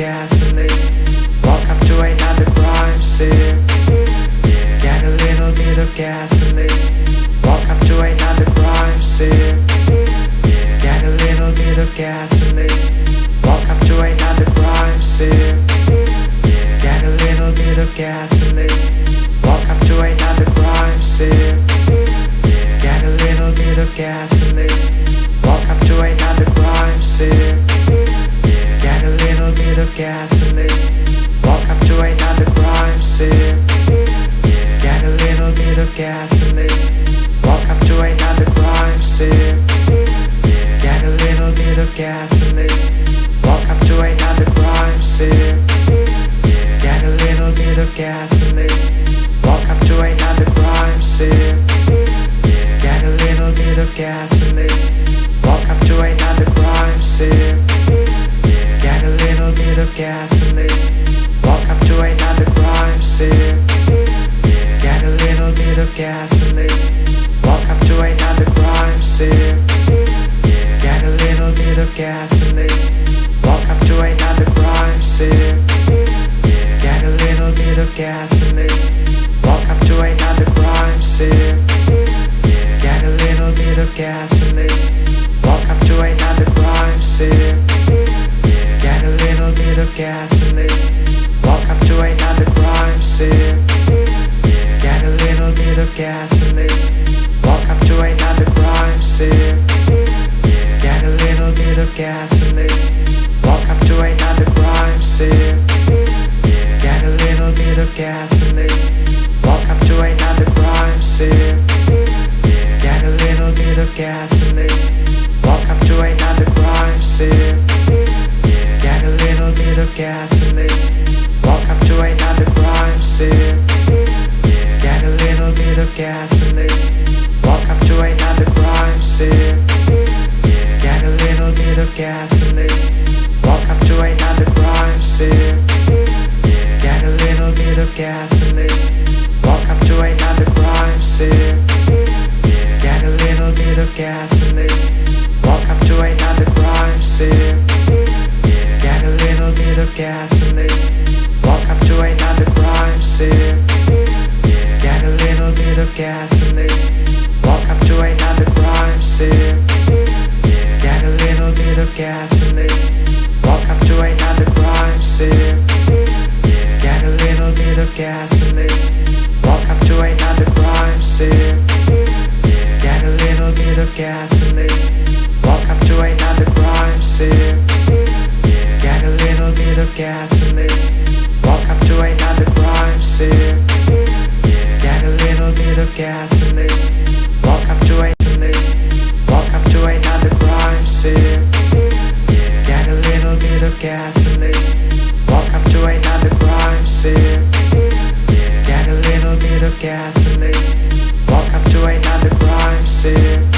gasoline. Welcome to another crime scene. Get a little bit of gasoline. Welcome to another crime scene. Get a little bit of gasoline. Welcome to another crime scene. Get a little bit of gasoline. Welcome to another crime scene. Get a little bit of gasoline. Welcome to another crime scene. Get a little bit of gasoline. Welcome to another crime scene. Get a little bit of gasoline. Welcome to another crime scene. Get a little bit of gasoline. Welcome to another crime scene. Get a little bit of gasoline. Welcome to another crime scene. Get a little bit of gasoline. Welcome to another crime scene. Get a little bit of gasoline. Welcome to another crime scene. Get a little bit of gasoline. Welcome to another crime scene. Get a little bit of gasoline. Welcome to another crime scene. Get a little bit of gasoline. Welcome to another crime scene. Get a little bit of gasoline. Welcome to another crime scene. Get a little bit of gasoline. Welcome to another crime scene. Get a little bit of gasoline. Welcome to another crime scene. Get a little bit of gasoline. Welcome to another crime scene. Get a little bit of gasoline. Welcome to another crime scene. Get a little bit of gasoline. Welcome to another crime scene. Get a little bit of gasoline. Welcome to another crime scene. Get a little bit of gasoline. Welcome to another crime scene. Get a little bit of gasoline. Welcome to another crime scene. Get a little bit of gasoline. Welcome to another crime scene. Get a little bit of gasoline. Welcome to another crime scene. Get a little bit of gasoline. Welcome to another crime scene. Get a little bit of gasoline. Welcome to another crime scene. Get a little bit of gasoline. Welcome to another crime scene. Get a little bit of gasoline. Welcome to another crime scene. Get a little bit of gasoline. Welcome to another crime scene. Get a little bit of gasoline. Welcome to another crime scene. Get a little bit of gasoline. Welcome to welcome to another crime scene. Get a little bit of gasoline. Welcome to another crime scene. Get a little bit of gasoline. Welcome to another crime scene.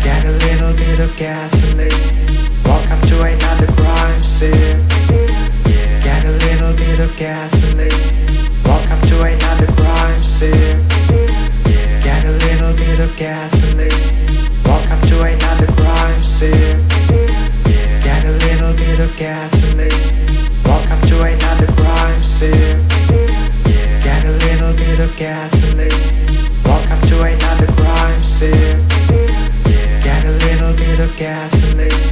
Get a little bit of gasoline. Welcome to another crime scene. Get a little bit of gasoline. Welcome to another crime scene. Get a little bit of gasoline. Welcome to another crime scene. Get a little bit of gasoline. Welcome to another crime scene. Get a little bit of gasoline. Welcome to another crime scene. Get a little bit of gasoline.